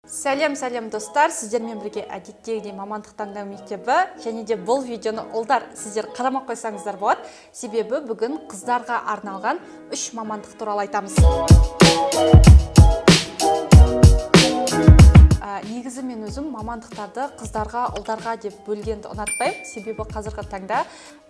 Сәлем достар, сіздермен бірге әдеттегідей мамандық таңдау мектебі, және де бұл видеоны ұлдар сіздер қарамақ қойсаңыздар болады. Себебі бүгін қыздарға арналған 3 мамандық туралы айтамыз. Негізі мен өзім мамандықтарды қыздарға, ұлдарға деп бөлгенді ұнатпаймын. Себебі қазіргі таңда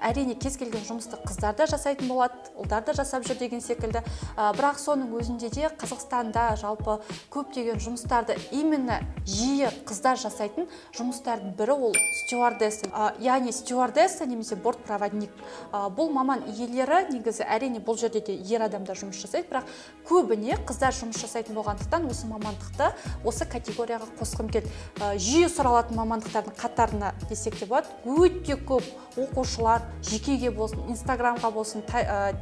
әрине кез келген жұмысты қыздар да жасайтын болады, ұлдар да жасап жүр деген секілді. Бірақ соның өзінде де Қазақстанда жалпы көптеген жұмыстарды именно жиі қыздар жасайтын жұмыстардың бірі ол стюардесса. Яғни стюардесса немесе бортпроводник. Бұл маман иелері негізі әрине бұл жерде де ер адамдар жұмыс жасайды, бірақ көбіне қыздар жұмыс жасайтын болғандықтан осы мамандықты осы категорияға қосқым келді. Жиі сұралатын мамандықтардың қатарына десек те болады. Өте көп оқушылар жекеге болсын, инстаграмға болсын,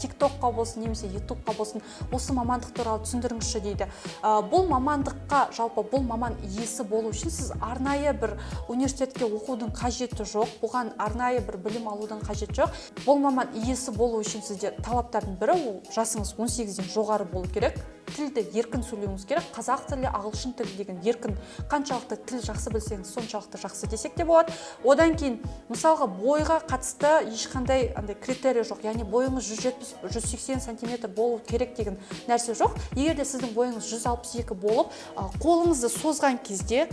тиктокқа болсын, немесе ютубқа болсын, осы мамандық туралы түсіндіріңізші дейді. Бұл мамандыққа, жалпы бұл маман иесі болу үшін сіз арнайы бір университетке оқудың қажеті жоқ, бұған арнайы бір білім алудың қажеті жоқ. Бұл маман иесі болу үшін сізде талаптардың бірі ол жасыңыз 18-ден жоғары болу керек. Тілді еркін сөйлеуіңіз керек. Қазақ тілі, ағылшын тілі деген еркін. Қаншалықты тіл жақсы білсеңіз, соншалықты жақсы десек те болады. Одан кейін, мысалға, бойға қатысты ешқандай критерий жоқ. Яғни бойыңыз 170-180 см болу керек деген нәрсе жоқ. Егер де сіздің бойыңыз 162 болып, қолыңызды созған кезде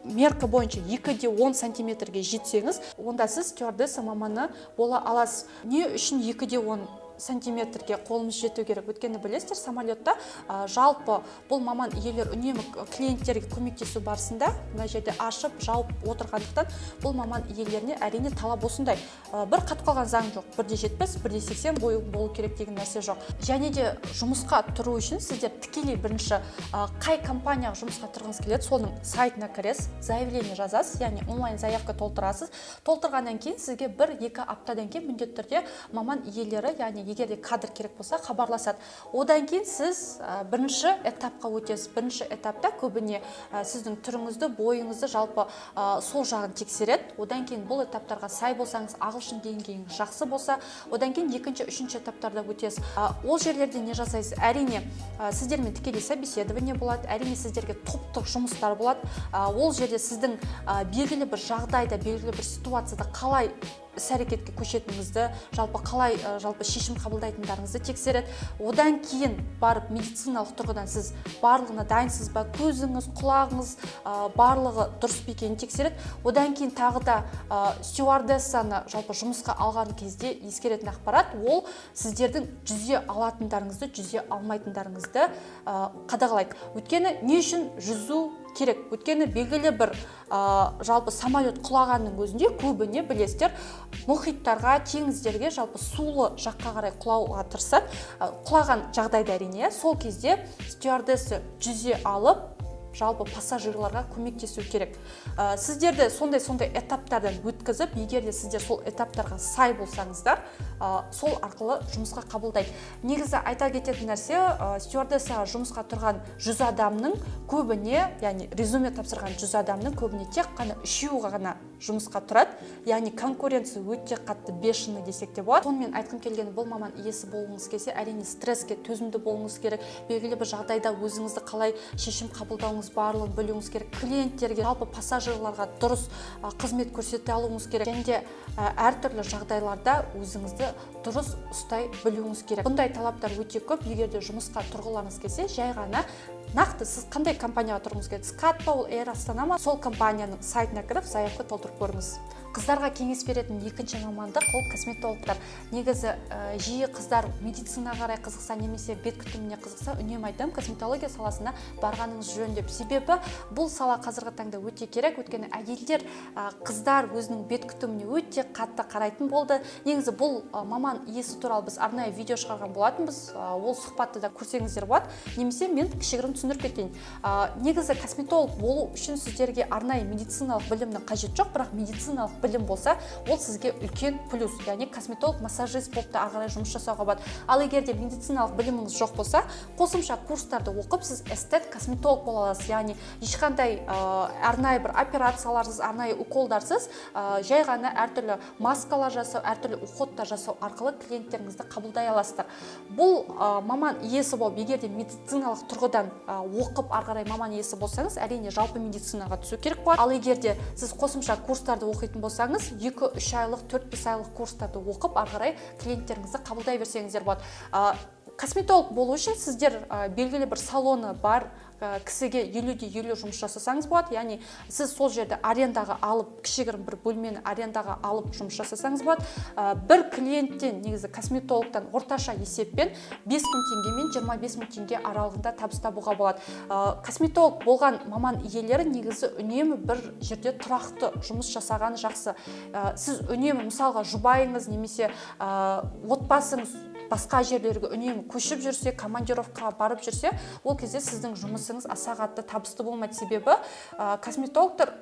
меркі бойынша 2-10 сантиметрге жетсеңіз, онда сіз стюардесса маманы бола аласыз. Не үшін 2-10 сантиметрге қолымыз жету керек? Өткені білесіздер, самолетта жалпы бұл маман иелер үнемі клиенттерге көмектесу барысында мына жерде ашып, жауып отырғандықтан бұл маман иелеріне әрине талап осындай. Бір қатып қалған заң жоқ. 1,70, 1,80 бойы болу керек деген нәрсе жоқ. Және де жұмысқа тұру үшін сіздер тікелей бірінші қай компанияға жұмысқа тұрғыңыз келеді, соның сайтына кіресіз, заявление жазасыз, яғни онлайн заявка толтырасыз. Толтырғаннан кейін сізге 1-2 аптадан кейін міндетті түрде маман иелері, яғни егер де кадр керек болса хабарласады. Одан кейін сіз бірінші этапқа өтесіз. Бірінші этапта көбіне сіздің түріңізді, бойыңызды жалпы сол жағын тексереді. Одан кейін бұл этаптарға сай болсаңыз, ағылшын деңгейіңіз жақсы болса, одан кейін екінші, үшінші этаптарда өтесіз. Ол жерлерде не жасайсыз? Әрине сіздермен тікелей собеседование болады, әрине сіздерге топтық жұмыстар болады. Ол жерде сіздің белгілі бір жағдайда, белгілі бір ситуацияда қалай іс-әрекетке көшетініңізді, қалай шешім қабылдайтындарыңызды тексереді. Одан кейін барып медициналық тұрғыдан сіз барлығына дайынсыз ба, көзіңіз, құлағыңыз барлығы дұрыс па екенін тексереді. Одан кейін тағы да стюардессаны жұмысқа алған кезде ескеретін ақпарат ол сіздердің жүзе алатындарыңызды, жүзе алмайтындарыңызды қадағалайды. Өйткені не үшін жүзу керек? Өйткені белгілі бір самолет құлағанның өзінде көбіне білесіздер, мұхиттарға, теңіздерге сулы жаққа қарай құлауға тырысады. Құлаған жағдайда әрине сол кезде стюардесса жүзе алып пассажирларға көмектесу керек. Сіздерді сондай этаптардан өткізіп, егер де сіздер сол этаптарға сай болсаңыздар, сол арқылы жұмысқа қабылдайды. Негізі айта кететін нәрсе, стюардессаға жұмысқа тұрған 100 адамның көбіне, яғни резюме тапсырған 100 адамның көбіне тек қана 3-еуі ғана жұмысқа тұрады. Яғни конкуренция өте қатты, бешеный десек те болады. Сонымен айтқым келгені, бұл маман иесі болуыңыз келсе, әрине стресске төзімді болуыңыз керек. Белгілі бір жағдайда өзіңізді қалай шешім қабылдауыңыз барлығын білуіңіз керек. Клиенттерге, пассажирларға дұрыс қызмет көрсете алуыңыз керек. Және де әртүрлі жағдайларда өзіңізді дұрыс ұстай білуіңіз керек. Бұндай талаптар өте көп. Егер де жұмысқа тұрғыларыңыз келсе, жай ғана нақты сіз қандай компанияға тұрғыңыз келеді? Скат па, ол Air Астана ма? Сол компанияның сайтына кіріп, заявка толтырып көріңіз. Қыздарға кеңес беретін екінші мамандық ол косметологтар. Негізі жиі қыздар медицина қарай қызықса, немесе бет күтіміне қызықса, үнемі айтамын, косметология саласына барғаныңыз жөн деп. Себебі бұл сала қазіргі таңда өте керек. Өйткені әйелдер, қыздар өзінің бет күтіміне өте қатты қарайтын болды. Негізі бұл маман иесі туралы біз арнайы видео шығарған болатынбыз. Ол сұхбатты да көрсеңіздер болады. Немесе мен кішігірім түсіндіріп кетейін. Негізі косметолог болу үшін сіздерге арнайы медициналық білімнің қажет жоқ, бірақ медициналық білім болса, ол сізге үлкен плюс. Яғни косметолог, массажист болып та ары қарай жұмыс жасауға болады. Ал егер де медициналық біліміңіз жоқ болса, қосымша курстарды оқып, сіз эстет косметолог бола аласыз. Яғни ешқандай арнайы бір операцияларсыз, арнайы уколдарсыз, жай ғана әртүрлі маскалар жасау, әртүрлі уходтар жасау арқылы клиенттеріңізді қабылдай аласыздар. Бұл маман иесі болып, егер де медициналық тұрғыдан оқып ары қарай маман иесі болсаңыз, әрине жалпы медицинаға түсу керек болады. Ал егер де сіз қосымша курстарды оқитын болсаңыз, 2-3 айлық, 4-5 айлық курстарды оқып ары қарай клиенттеріңізді қабылдай берсеңіздер болады. Косметолог болу үшін сіздер белгілі бір салоны бар кісіге 50-50 жұмыс жасасаңыз болады. Яғни сіз сол жерде арендаға алып, кішігірім бір бөлмені арендаға алып жұмыс жасасаңыз болады. Бір клиенттен, негізі косметологтан орташа есеппен 5.000 теңге мен 25.000 теңге аралығында табыс табуға болады. Косметолог болған маман иелері негізі үнемі бір жерде тұрақты жұмыс жасаған жақсы. Сіз үнемі мысалға жұбайыңыз немесе отбасыңыз басқа жерлерге үнемі көшіп жүрсе, командировкаға барып жүрсе, ол кезде сіздің жұмысыңыз аса қатты табысты болмайды. Себебі косметологтар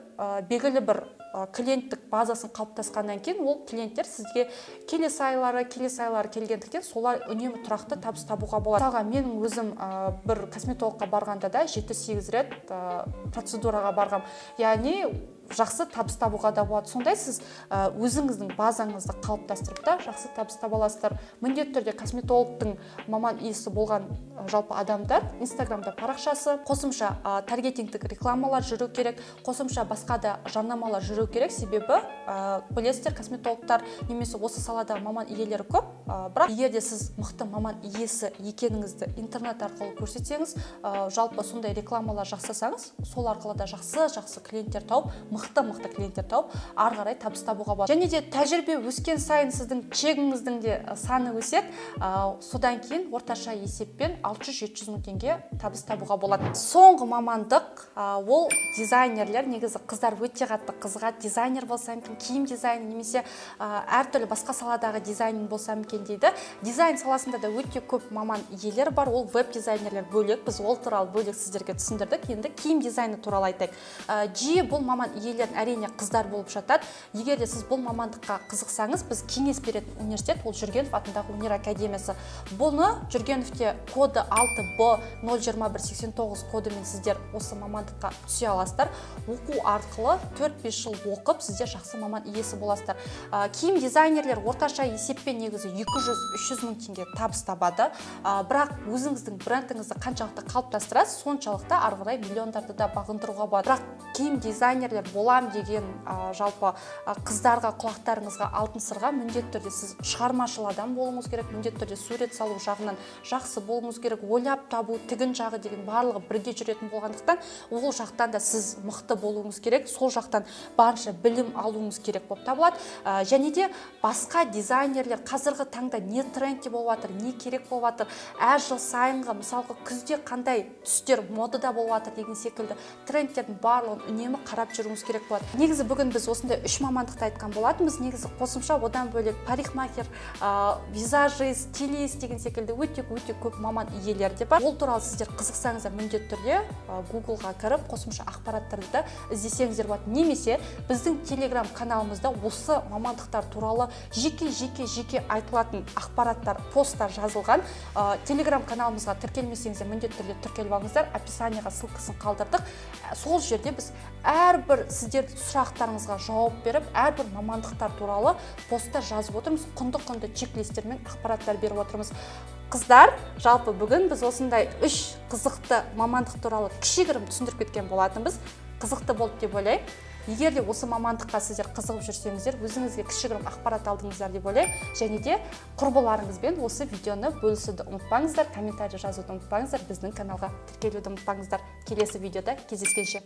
белгілі бір клиенттік базасын қалыптасқаннан кейін ол клиенттер сізге келесі айлары келгендіктен солар үнемі тұрақты табыс табуға болады. Мысалға менің өзім бір косметологқа барғанда да 7-8 рет процедураға барғам. Яғни жақсы табыс табуға да болады. Сондай сіз өзіңіздің базаңызды қалыптастырып та жақсы табыс таба аласыздар. Міндетті түрде косметологтың маман иесі болған жалпы адамдар Инстаграмда парақшасы, қосымша таргетингтік рекламалар жүру керек, қосымша басқа да жарнамалар жүру керек. Себебі білесіздер, косметологтар немесе осы саладағы маман иелері көп. Бірақ егер де сіз мықты маман иесі екеніңізді интернет арқылы көрсетсеңіз, жалпы сондай рекламалар жасасаңыз, сол арқылы да жақсы клиенттер тауып, мықты клиенттер тауып, ары қарай табыс табуға болады. Және де тәжірибе өскен сайын сіздің чегіңіздің де саны өседі. Содан кейін орташа есеппен 600-700 мың теңге табыс табуға болады. Соңғы мамандық ол дизайнерлер. Негізі қыздар өте қатты қызығады. Дизайнер болса мүмкін, киім дизайны немесе әртүрлі басқа саладағы дизайн болса мүмкін дейді. Дизайн саласында да өте көп маман иелер бар. Ол веб-дизайнерлер бөлек. Біз ол туралы бөлек сіздерге түсіндірдік. Енді киім дизайны туралы айтайық. Жиі бұл маман иелерін әрине қыздар болып жатады. Егер де сіз бұл мамандыққа қызықсаңыз, біз кеңес беретін университет ол Жүргенов атындағы өнер академиясы. Бұны Жүргеновте коды 6B02189 кодымен сіздер осы мамандыққа түсе аласыздар. Оқу арқылы 4-5 жыл оқып, сіздер жақсы маман иесі боласыздар. Киім дизайнерлер орташа есеппен негізі 200-300 мың теңге табыс табады. Бірақ өзіңіздің брендіңізді қаншалықты қалыптастырасыз, соншалықты ары қарай миллиондарды да бағындыруға болады. Бірақ киім дизайнерлер болам деген жалпы қыздарға құлақтарыңызға алтын сырға, міндетті түрде сіз шығармашыл адам болуыңыз керек, міндетті түрде сурет салу жағынан жақсы болуыңыз керек, ойлап табу, тігін жағы деген барлығы бірге жүретін болғандықтан, ол жақтан да сіз мықты болуыңыз керек, сол жақтан барынша білім алуыңыз керек болып табылады. Және де басқа дизайнерлер қазіргі таңда не трендте болып жатыр, не керек болып жатыр, әр жыл сайынғы мысалға күзде қандай түстер модада болып жатыр деген секілді трендтердің барлығын үнемі қарап жүруіңіз керек болады. Негізі бүгін біз осындай 3 мамандықты айтқан болатынбыз. Негізі қосымша одан бөлек парикмахер, визажист, стилист деген секілді өте көп маман иелері де бар. Ол туралы сіздер қызықсаңыздар міндетті түрде Google-ға кіріп қосымша ақпараттарды іздесеңіздер болады. Немесе біздің Telegram каналымызда осы мамандықтар туралы жеке айтылатын ақпараттар, посттар жазылған. Telegram каналымызға тіркелмесеңіздер міндетті түрде тіркеліп алыңыздар. Описанияға ссылкасын қалдырдық. Сол жерде біз әрбір сіздердің сұрақтарыңызға жауап беріп, әрбір мамандықтар туралы постта жазып отырмыз. Құнды чек-листер мен ақпараттар беріп отырмыз. Қыздар, жалпы бүгін біз осындай 3 қызықты мамандық туралы кішігірім түсіндіріп кеткен болатынбыз. Қызықты болды деп ойлаймын. Егер де осы мамандыққа сіздер қызығып жүрсеңіздер, өзіңізге кішігірім ақпарат алдыңыздар деп ойлаймын. Және де құрбыларыңызбен осы видеоны бөлісуді ұмытпаңыздар, комментарий жазуды ұмытпаңыздар, біздің каналға тіркелуді ұмытпаңыздар. Келесі видеода кездескенше.